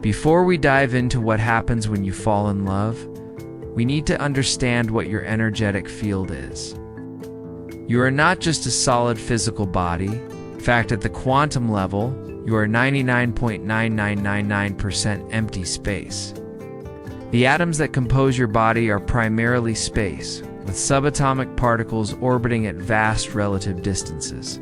Before we dive into what happens when you fall in love, we need to understand what your energetic field is. You are not just a solid physical body. In fact, at the quantum level, you are 99.9999% empty space. The atoms that compose your body are primarily space, with subatomic particles orbiting at vast relative distances.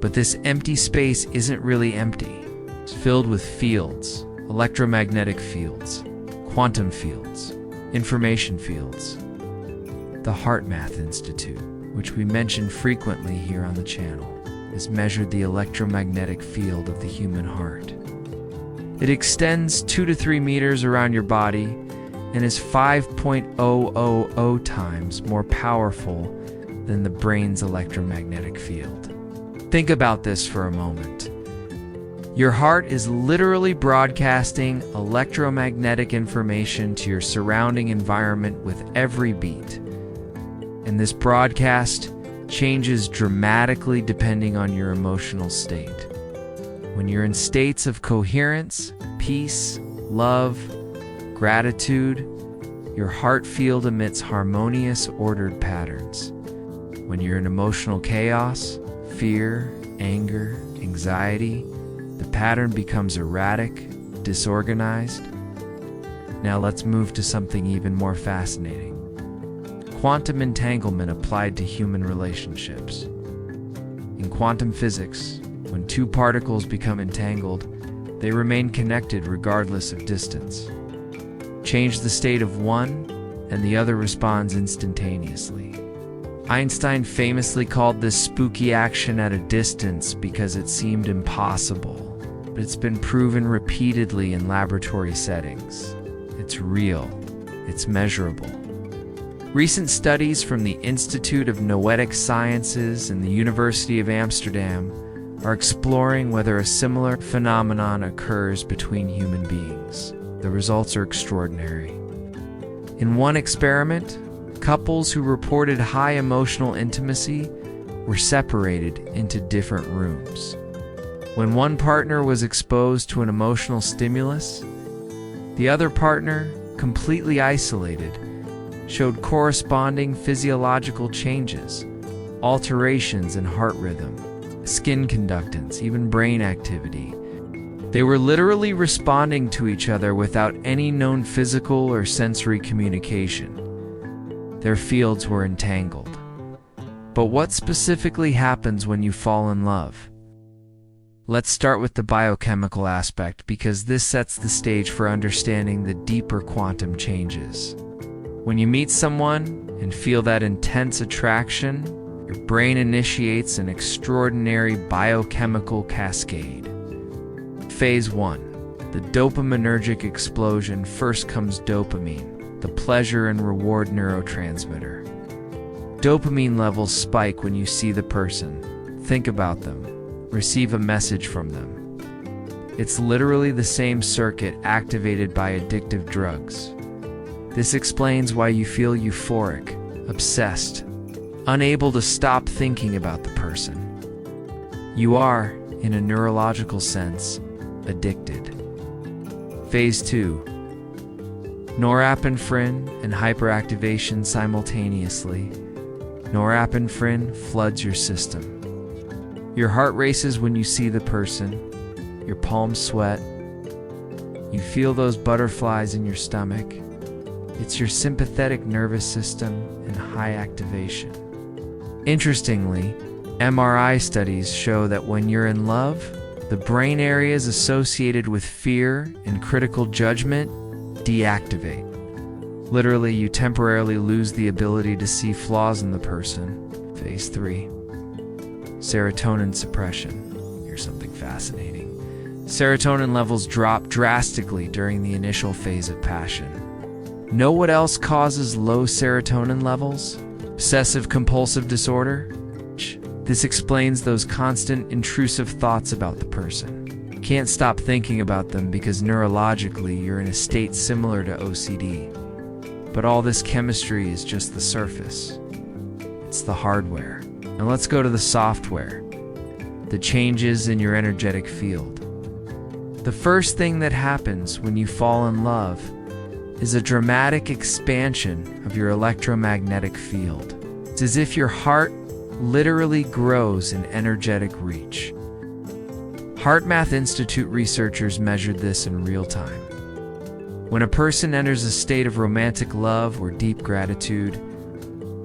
But this empty space isn't really empty. It's filled with fields, electromagnetic fields, quantum fields, information fields. The HeartMath Institute, which we mention frequently here on the channel, has measured the electromagnetic field of the human heart. It extends 2 to 3 meters around your body and is 5.000 times more powerful than the brain's electromagnetic field. Think about this for a moment. Your heart is literally broadcasting electromagnetic information to your surrounding environment with every beat. And this broadcast changes dramatically depending on your emotional state. When you're in states of coherence, peace, love, gratitude, your heart field emits harmonious, ordered patterns. When you're in emotional chaos, fear, anger, anxiety, the pattern becomes erratic, disorganized. Now let's move to something even more fascinating. Quantum entanglement applied to human relationships. In quantum physics, when two particles become entangled, they remain connected regardless of distance. Change the state of one, and the other responds instantaneously. Einstein famously called this spooky action at a distance because it seemed impossible, but it's been proven repeatedly in laboratory settings. It's real. It's measurable. Recent studies from the Institute of Noetic Sciences and the University of Amsterdam are exploring whether a similar phenomenon occurs between human beings. The results are extraordinary. In one experiment, couples who reported high emotional intimacy were separated into different rooms. When one partner was exposed to an emotional stimulus, the other partner, completely isolated, showed corresponding physiological changes, alterations in heart rhythm, skin conductance, even brain activity. They were literally responding to each other without any known physical or sensory communication. Their fields were entangled. But what specifically happens when you fall in love? Let's start with the biochemical aspect, because this sets the stage for understanding the deeper quantum changes. When you meet someone and feel that intense attraction, your brain initiates an extraordinary biochemical cascade. Phase 1. The dopaminergic explosion. First comes dopamine, the pleasure and reward neurotransmitter. Dopamine levels spike when you see the person, think about them, receive a message from them. It's literally the same circuit activated by addictive drugs. This explains why you feel euphoric, obsessed, unable to stop thinking about the person. You are, in a neurological sense, addicted. Phase 2. Norepinephrine and hyperactivation simultaneously. Norepinephrine floods your system. Your heart races when you see the person. Your palms sweat. You feel those butterflies in your stomach. It's your sympathetic nervous system in high activation. Interestingly, MRI studies show that when you're in love, the brain areas associated with fear and critical judgment deactivate. Literally, you temporarily lose the ability to see flaws in the person. Phase 3. Serotonin suppression. Here's something fascinating. Serotonin levels drop drastically during the initial phase of passion. Know what else causes low serotonin levels? Obsessive-compulsive disorder? This explains those constant intrusive thoughts about the person. You can't stop thinking about them because neurologically you're in a state similar to OCD. But all this chemistry is just the surface. It's the hardware. Now let's go to the software. The changes in your energetic field. The first thing that happens when you fall in love is a dramatic expansion of your electromagnetic field. It's as if your heart literally grows in energetic reach. HeartMath Institute researchers measured this in real time. When a person enters a state of romantic love or deep gratitude,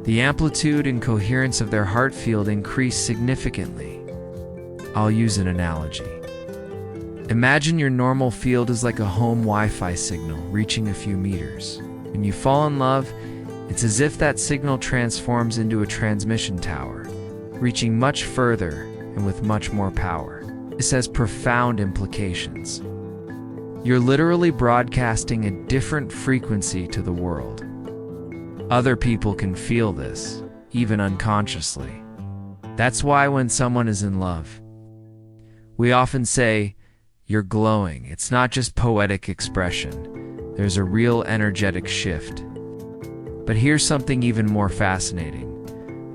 the amplitude and coherence of their heart field increase significantly. I'll use an analogy. Imagine your normal field is like a home Wi-Fi signal reaching a few meters. When you fall in love, it's as if that signal transforms into a transmission tower, reaching much further and with much more power. This has profound implications. You're literally broadcasting a different frequency to the world. Other people can feel this, even unconsciously. That's why when someone is in love, we often say, "You're glowing." It's not just poetic expression. There's a real energetic shift. But here's something even more fascinating.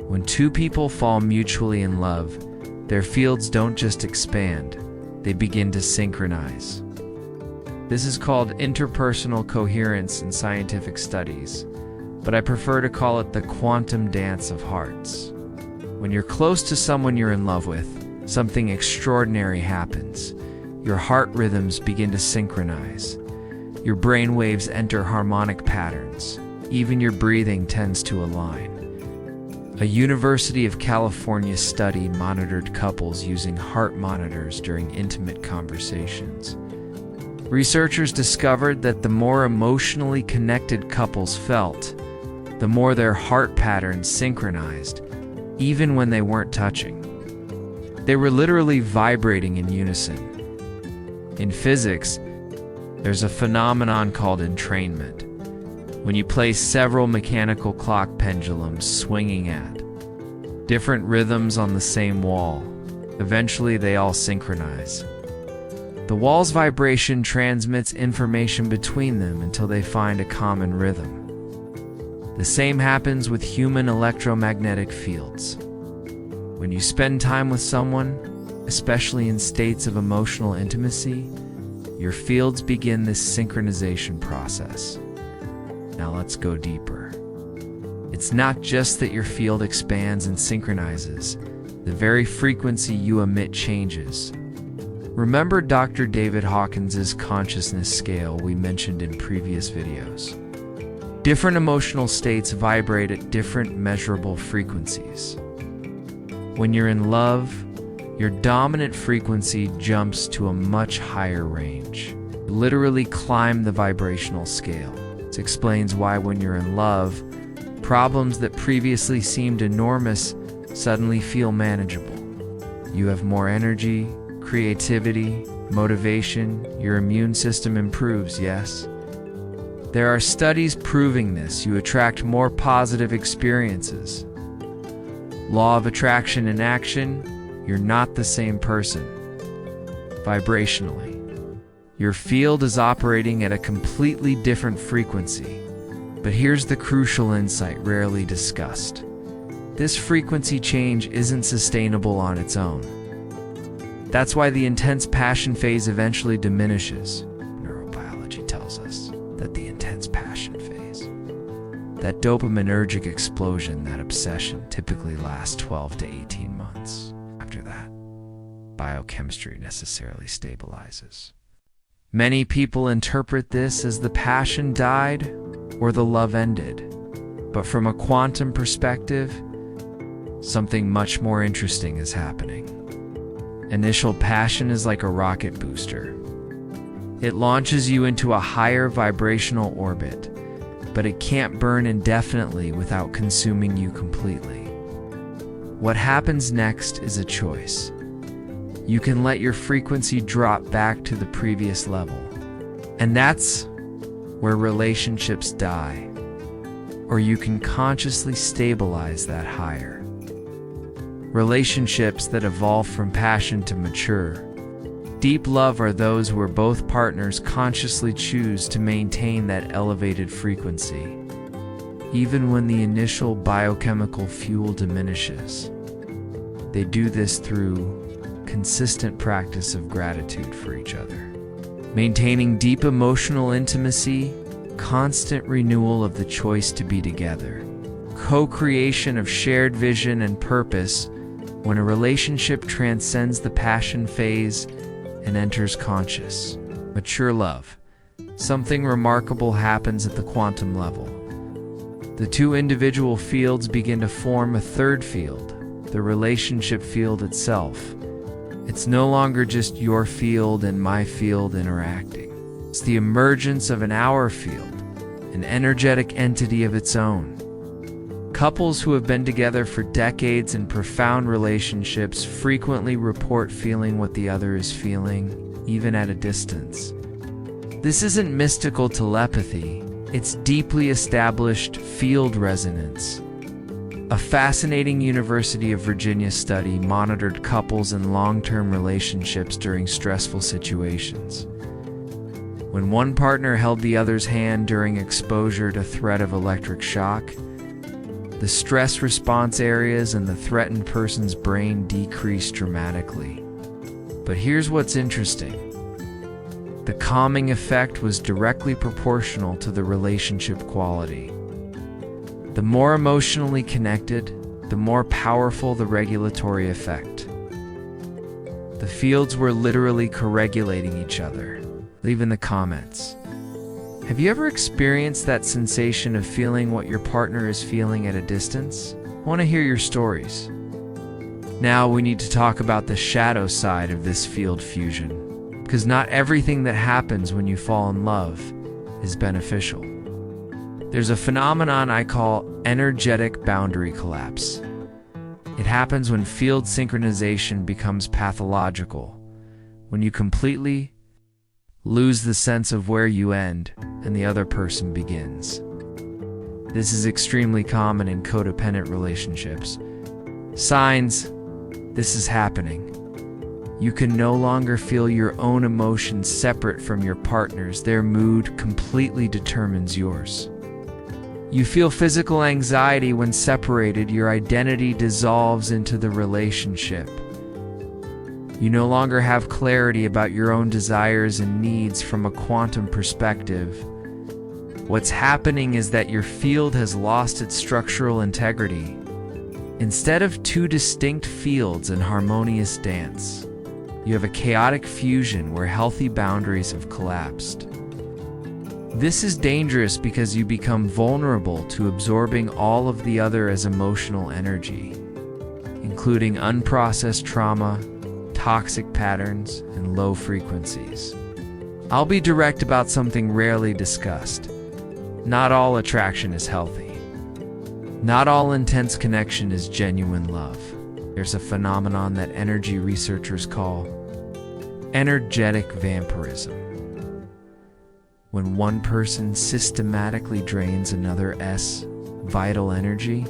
When two people fall mutually in love, their fields don't just expand, they begin to synchronize. This is called interpersonal coherence in scientific studies, but I prefer to call it the quantum dance of hearts. When you're close to someone you're in love with, something extraordinary happens. Your heart rhythms begin to synchronize. Your brain waves enter harmonic patterns. Even your breathing tends to align. A University of California study monitored couples using heart monitors during intimate conversations. Researchers discovered that the more emotionally connected couples felt, the more their heart patterns synchronized, even when they weren't touching. They were literally vibrating in unison. In physics, there's a phenomenon called entrainment. When you place several mechanical clock pendulums swinging at different rhythms on the same wall, eventually they all synchronize. The wall's vibration transmits information between them until they find a common rhythm. The same happens with human electromagnetic fields. When you spend time with someone, especially in states of emotional intimacy, your fields begin this synchronization process. Now let's go deeper. It's not just that your field expands and synchronizes, the very frequency you emit changes. Remember Dr. David Hawkins's consciousness scale we mentioned in previous videos. Different emotional states vibrate at different measurable frequencies. When you're in love, your dominant frequency jumps to a much higher range. You literally climb the vibrational scale. This explains why when you're in love, problems that previously seemed enormous suddenly feel manageable. You have more energy, creativity, motivation, your immune system improves, yes? There are studies proving this. You attract more positive experiences. Law of attraction in action, you're not the same person. Vibrationally, your field is operating at a completely different frequency. But here's the crucial insight rarely discussed. This frequency change isn't sustainable on its own. That's why the intense passion phase eventually diminishes. Neurobiology tells us that the intense passion phase, that dopaminergic explosion, that obsession, typically lasts 12 to 18 months. After that, biochemistry necessarily stabilizes. Many people interpret this as the passion died or the love ended. But from a quantum perspective, something much more interesting is happening. Initial passion is like a rocket booster. It launches you into a higher vibrational orbit, but it can't burn indefinitely without consuming you completely. What happens next is a choice. You can let your frequency drop back to the previous level. And that's where relationships die. Or you can consciously stabilize that higher. Relationships that evolve from passion to mature. Deep love are those where both partners consciously choose to maintain that elevated frequency, even when the initial biochemical fuel diminishes. They do this through consistent practice of gratitude for each other. maintaining deep emotional intimacy, constant renewal of the choice to be together, co-creation of shared vision and purpose. When a relationship transcends the passion phase and enters conscious, mature love, something remarkable happens at the quantum level. The two individual fields begin to form a third field, the relationship field itself. It's no longer just your field and my field interacting. It's the emergence of an our field, an energetic entity of its own. Couples who have been together for decades in profound relationships frequently report feeling what the other is feeling, even at a distance. This isn't mystical telepathy, it's deeply established field resonance. A fascinating University of Virginia study monitored couples in long-term relationships during stressful situations. When one partner held the other's hand during exposure to threat of electric shock, the stress response areas in the threatened person's brain decreased dramatically. But here's what's interesting. The calming effect was directly proportional to the relationship quality. The more emotionally connected, the more powerful the regulatory effect. The fields were literally co-regulating each other. Leave in the comments. Have you ever experienced that sensation of feeling what your partner is feeling at a distance? I want to hear your stories. Now we need to talk about the shadow side of this field fusion, because not everything that happens when you fall in love is beneficial. There's a phenomenon I call energetic boundary collapse. It happens when field synchronization becomes pathological, when you completely lose the sense of where you end and the other person begins. This is extremely common in codependent relationships. Signs this is happening. You can no longer feel your own emotions separate from your partner's. Their mood completely determines yours. You feel physical anxiety when separated. Your identity dissolves into the relationship. You no longer have clarity about your own desires and needs from a quantum perspective. What's happening is that your field has lost its structural integrity. Instead of two distinct fields in harmonious dance, you have a chaotic fusion where healthy boundaries have collapsed. This is dangerous because you become vulnerable to absorbing all of the other as emotional energy, including unprocessed trauma, toxic patterns, and low frequencies. I'll be direct about something rarely discussed. Not all attraction is healthy. Not all intense connection is genuine love. There's a phenomenon that energy researchers call energetic vampirism. When one person systematically drains another's vital energy,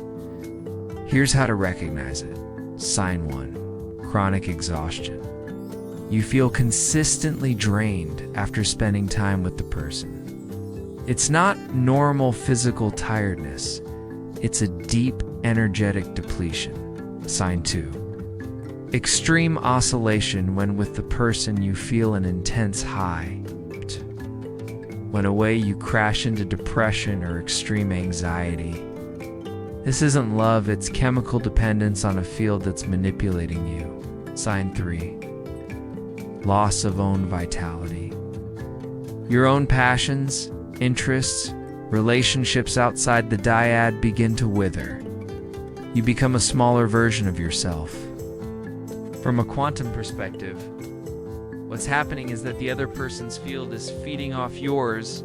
here's how to recognize it. Sign 1. Chronic exhaustion. You feel consistently drained after spending time with the person. It's not normal physical tiredness. It's a deep energetic depletion. Sign 2. Extreme oscillation. When with the person you feel an intense high. When away you crash into depression or extreme anxiety. This isn't love, it's chemical dependence on a field that's manipulating you. Sign 3. Loss of own vitality. Your own passions, interests, relationships outside the dyad begin to wither. You become a smaller version of yourself. From a quantum perspective, what's happening is that the other person's field is feeding off yours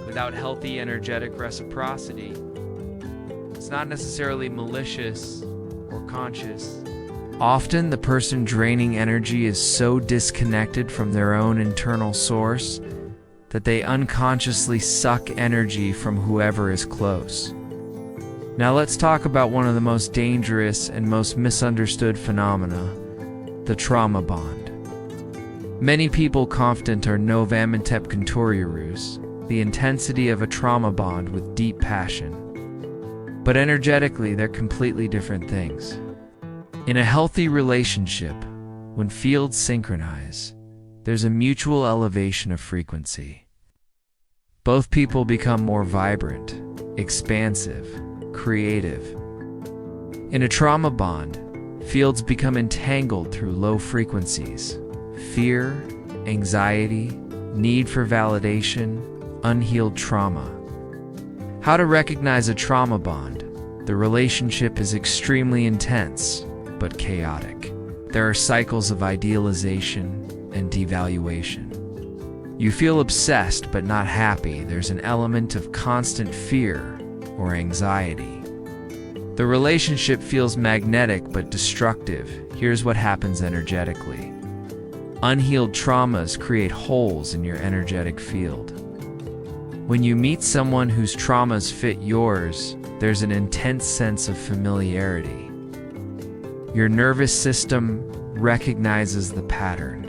without healthy energetic reciprocity. It's not necessarily malicious or conscious. Often, the person draining energy is so disconnected from their own internal source that they unconsciously suck energy from whoever is close. Now let's talk about one of the most dangerous and most misunderstood phenomena, the trauma bond. Many people confident are no Vamintep Contoriurus, the intensity of a trauma bond with deep passion. But energetically, they're completely different things. In a healthy relationship, when fields synchronize, there's a mutual elevation of frequency. Both people become more vibrant, expansive, creative. In a trauma bond, fields become entangled through low frequencies: fear, anxiety, need for validation, unhealed trauma. How to recognize a trauma bond? The relationship is extremely intense, but chaotic. There are cycles of idealization and devaluation. You feel obsessed but not happy. There's an element of constant fear or anxiety. The relationship feels magnetic but destructive. Here's what happens energetically. Unhealed traumas create holes in your energetic field. When you meet someone whose traumas fit yours, there's an intense sense of familiarity. Your nervous system recognizes the pattern.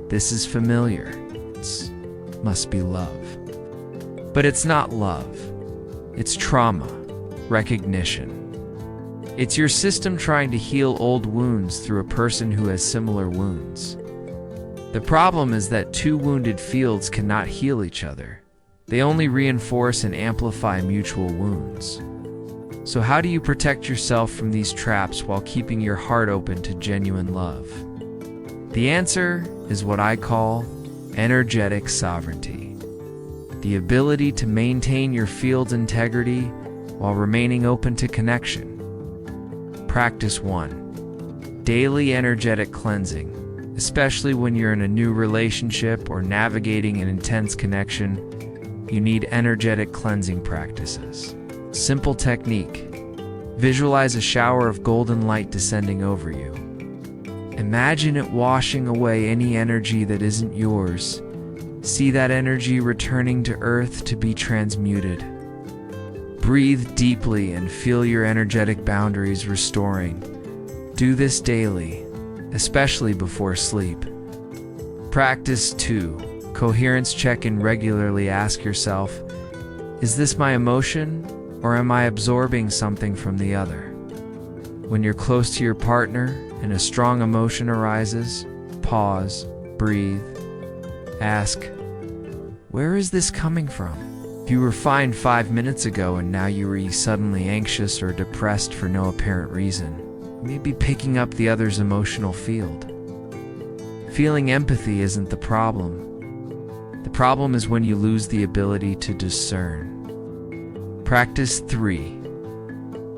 This is familiar. It must be love. But it's not love. It's trauma, recognition. It's your system trying to heal old wounds through a person who has similar wounds. The problem is that two wounded fields cannot heal each other. They only reinforce and amplify mutual wounds. So how do you protect yourself from these traps while keeping your heart open to genuine love? The answer is what I call energetic sovereignty. The ability to maintain your field's integrity while remaining open to connection. Practice 1. Daily energetic cleansing. Especially when you're in a new relationship or navigating an intense connection, you need energetic cleansing practices. Simple technique. Visualize a shower of golden light descending over you. Imagine it washing away any energy that isn't yours. See that energy returning to earth to be transmuted. Breathe deeply and feel your energetic boundaries restoring. Do this daily, especially before sleep. Practice 2. Coherence check-in. Regularly ask yourself, is this my emotion, or am I absorbing something from the other? When you're close to your partner and a strong emotion arises, pause, breathe, ask, where is this coming from? If you were fine 5 minutes ago and now you are suddenly anxious or depressed for no apparent reason, you may be picking up the other's emotional field. Feeling empathy isn't the problem. The problem is when you lose the ability to discern. Practice 3.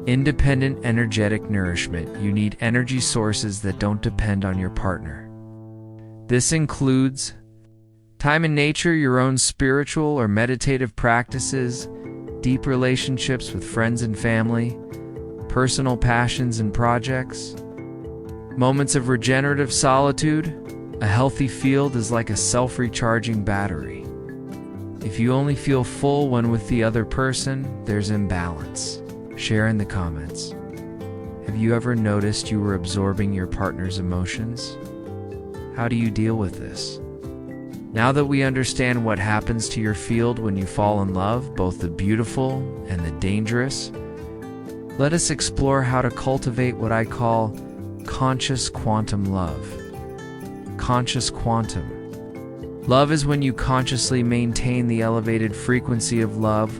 Independent energetic nourishment. You need energy sources that don't depend on your partner. This includes time in nature, your own spiritual or meditative practices, deep relationships with friends and family, personal passions and projects, moments of regenerative solitude. A healthy field is like a self-recharging battery. If you only feel full when with the other person, there's imbalance. Share in the comments. Have you ever noticed you were absorbing your partner's emotions? How do you deal with this? Now that we understand what happens to your field when you fall in love, both the beautiful and the dangerous, let us explore how to cultivate what I call conscious quantum love. Conscious quantum. Love is when you consciously maintain the elevated frequency of love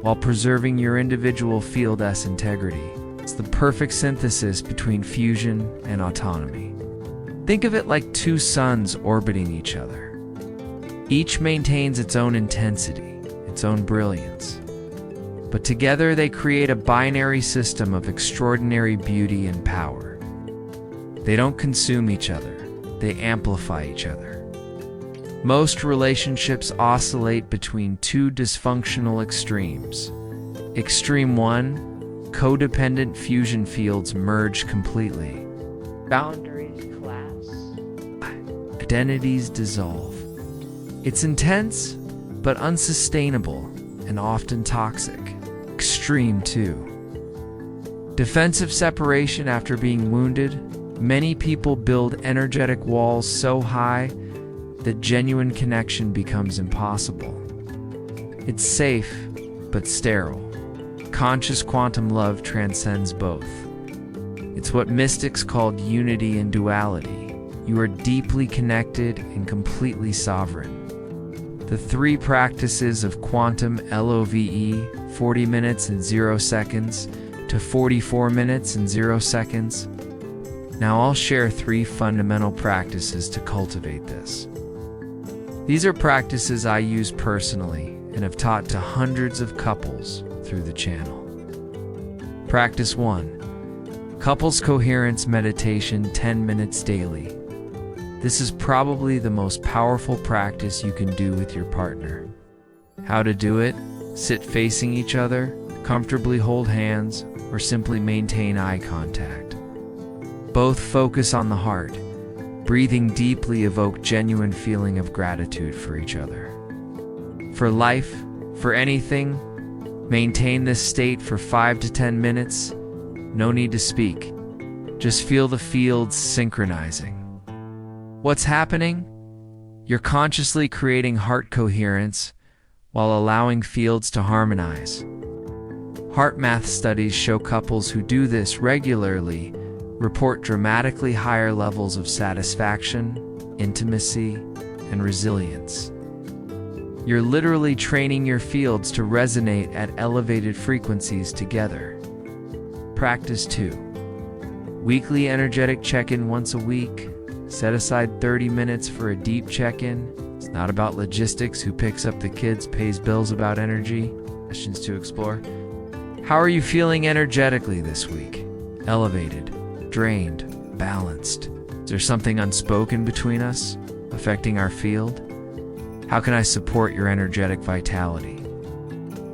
while preserving your individual field's integrity. It's the perfect synthesis between fusion and autonomy. Think of it like two suns orbiting each other. Each maintains its own intensity, its own brilliance. But together they create a binary system of extraordinary beauty and power. They don't consume each other, they amplify each other. Most relationships oscillate between two dysfunctional extremes. Extreme 1, codependent fusion fields merge completely. Boundaries collapse. Identities dissolve. It's intense, but unsustainable and often toxic. Extreme 2. Defensive separation. After being wounded, many people build energetic walls so high that genuine connection becomes impossible. It's safe, but sterile. Conscious quantum love transcends both. It's what mystics called unity and duality. You are deeply connected and completely sovereign. The 3 practices of quantum LOVE, 40 minutes and 0 seconds to 44 minutes and 0 seconds. Now I'll share 3 fundamental practices to cultivate this. These are practices I use personally and have taught to hundreds of couples through the channel. Practice 1. Couples Coherence Meditation 10 minutes daily. This is probably the most powerful practice you can do with your partner. How to do it? Sit facing each other, comfortably hold hands, or simply maintain eye contact. Both focus on the heart. Breathing deeply evoke genuine feeling of gratitude for each other. For life, for anything, maintain this state for 5 to 10 minutes. No need to speak. Just feel the fields synchronizing. What's happening? You're consciously creating heart coherence while allowing fields to harmonize. Heart math studies show couples who do this regularly report dramatically higher levels of satisfaction, intimacy, and resilience. You're literally training your fields to resonate at elevated frequencies together. Practice 2. Weekly energetic check-in once a week. Set aside 30 minutes for a deep check-in. It's not about logistics, who picks up the kids, pays bills, about energy. Questions to explore. How are you feeling energetically this week? Elevated, drained, balanced? Is there something unspoken between us, affecting our field? How can I support your energetic vitality?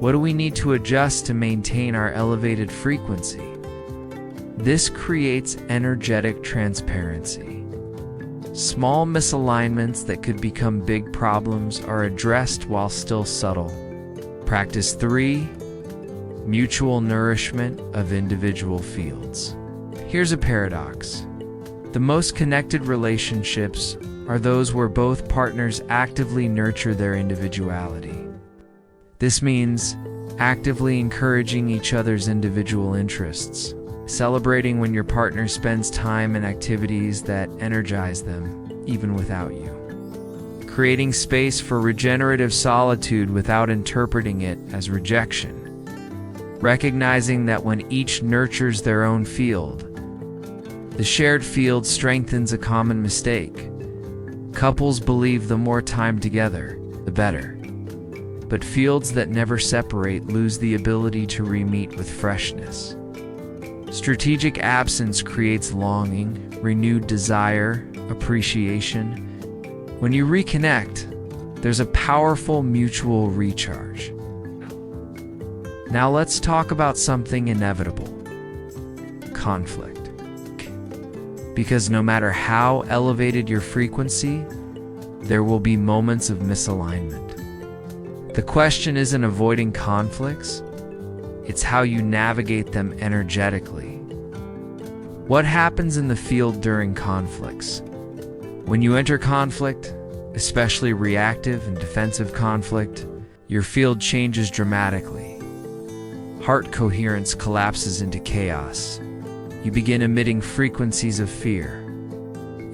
What do we need to adjust to maintain our elevated frequency? This creates energetic transparency. Small misalignments that could become big problems are addressed while still subtle. Practice 3. Mutual nourishment of individual fields. Here's a paradox. The most connected relationships are those where both partners actively nurture their individuality. This means actively encouraging each other's individual interests, celebrating when your partner spends time in activities that energize them, even without you. Creating space for regenerative solitude without interpreting it as rejection. Recognizing that when each nurtures their own field, the shared field strengthens a common mistake. Couples believe the more time together, the better. But fields that never separate lose the ability to re-meet with freshness. Strategic absence creates longing, renewed desire, appreciation. When you reconnect, there's a powerful mutual recharge. Now let's talk about something inevitable: conflict. Because no matter how elevated your frequency, there will be moments of misalignment. The question isn't avoiding conflicts. It's how you navigate them energetically. What happens in the field during conflicts? When you enter conflict, especially reactive and defensive conflict, your field changes dramatically. Heart coherence collapses into chaos. You begin emitting frequencies of fear.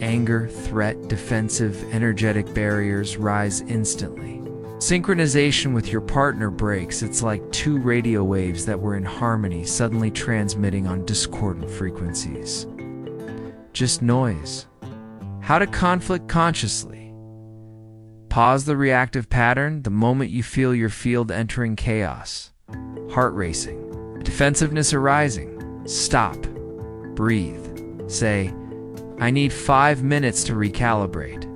Anger, threat, defensive, energetic barriers rise instantly. Synchronization with your partner breaks. It's like 2 radio waves that were in harmony suddenly transmitting on discordant frequencies. Just noise. How to conflict consciously. Pause the reactive pattern the moment you feel your field entering chaos. Heart racing. Defensiveness arising. Stop. Breathe. Say, I need 5 minutes to recalibrate.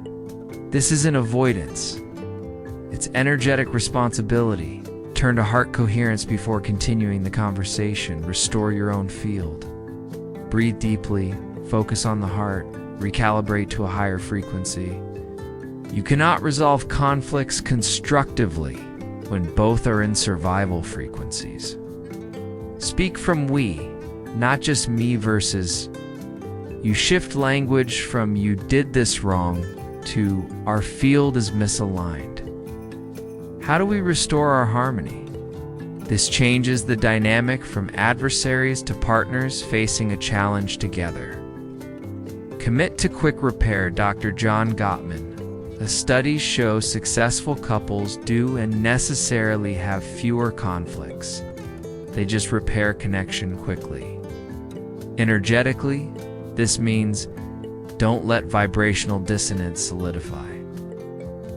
This isn't avoidance. It's energetic responsibility. Turn to heart coherence before continuing the conversation. Restore your own field. Breathe deeply, focus on the heart, recalibrate to a higher frequency. You cannot resolve conflicts constructively when both are in survival frequencies. Speak from we, not just me versus. You shift language from "you did this wrong" to "our field is misaligned." How do we restore our harmony? This changes the dynamic from adversaries to partners facing a challenge together. Commit to quick repair. Dr. John Gottman. The studies show successful couples do and necessarily have fewer conflicts. They just repair connection quickly. Energetically, this means don't let vibrational dissonance solidify.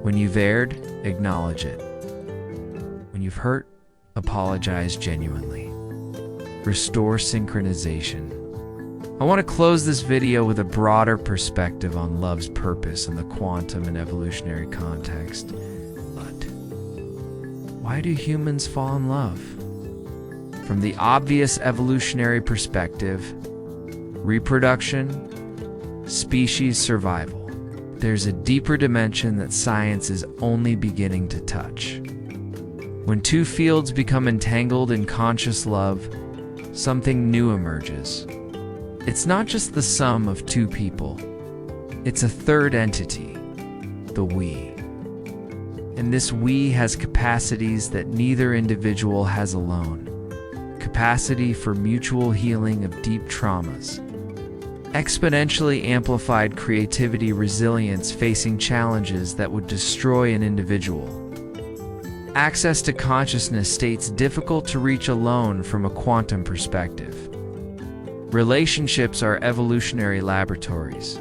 When you've erred, acknowledge it. When you've hurt, apologize genuinely. Restore synchronization. I want to close this video with a broader perspective on love's purpose in the quantum and evolutionary context. But why do humans fall in love? From the obvious evolutionary perspective, reproduction, species survival, there's a deeper dimension that science is only beginning to touch. When two fields become entangled in conscious love, something new emerges. It's not just the sum of two people. It's a third entity, the we. And this we has capacities that neither individual has alone. Capacity for mutual healing of deep traumas. Exponentially amplified creativity, resilience facing challenges that would destroy an individual. Access to consciousness states difficult to reach alone from a quantum perspective. Relationships are evolutionary laboratories.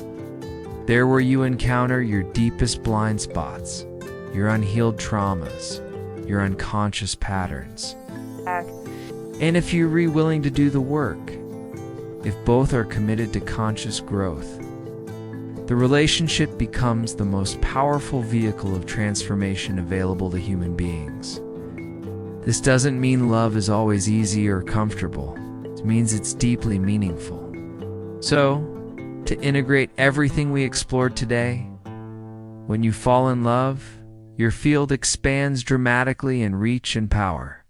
There where you encounter your deepest blind spots, your unhealed traumas, your unconscious patterns. And if you're willing to do the work, if both are committed to conscious growth, the relationship becomes the most powerful vehicle of transformation available to human beings. This doesn't mean love is always easy or comfortable. It means it's deeply meaningful. So, to integrate everything we explored today, when you fall in love, your field expands dramatically in reach and power.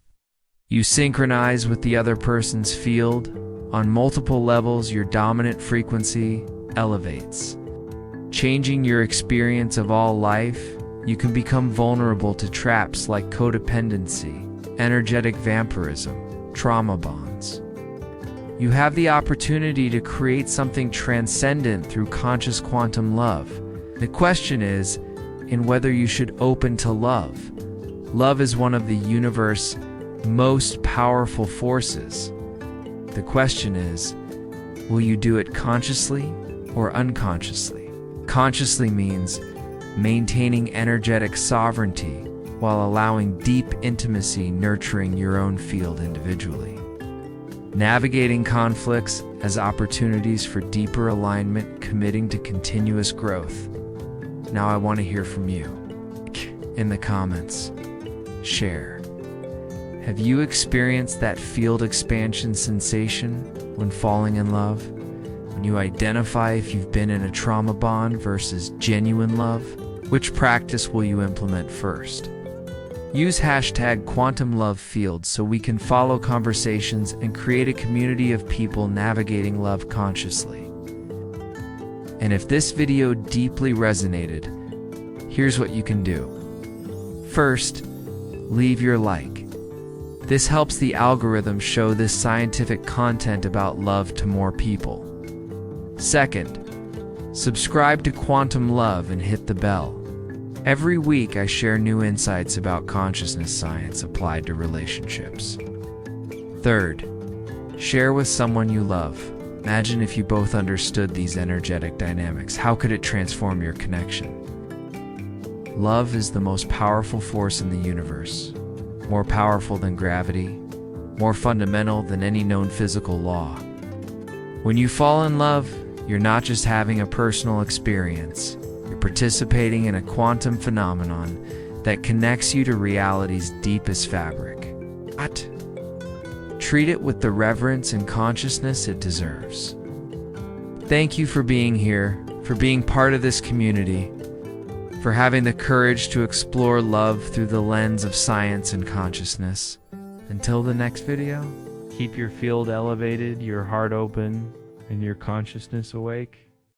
You synchronize with the other person's field. On multiple levels, your dominant frequency elevates. Changing your experience of all life, you can become vulnerable to traps like codependency, energetic vampirism, trauma bonds. You have the opportunity to create something transcendent through conscious quantum love. The question is, in whether you should open to love. Love is one of the universe's most powerful forces. The question is, will you do it consciously or unconsciously? Consciously means maintaining energetic sovereignty while allowing deep intimacy, nurturing your own field individually. Navigating conflicts as opportunities for deeper alignment, committing to continuous growth. Now I want to hear from you. In the comments, share. Have you experienced that field expansion sensation when falling in love? When you identify if you've been in a trauma bond versus genuine love? Which practice will you implement first? Use hashtag #QuantumLoveField so we can follow conversations and create a community of people navigating love consciously. And if this video deeply resonated, here's what you can do. First, leave your like. This helps the algorithm show this scientific content about love to more people. Second, subscribe to Quantum Love and hit the bell. Every week I share new insights about consciousness science applied to relationships. Third, share with someone you love. Imagine if you both understood these energetic dynamics. How could it transform your connection? Love is the most powerful force in the universe. More powerful than gravity, more fundamental than any known physical law. When you fall in love, you're not just having a personal experience, you're participating in a quantum phenomenon that connects you to reality's deepest fabric. Treat it with the reverence and consciousness it deserves. Thank you for being here, for being part of this community, for having the courage to explore love through the lens of science and consciousness. Until the next video, keep your field elevated, your heart open, and your consciousness awake.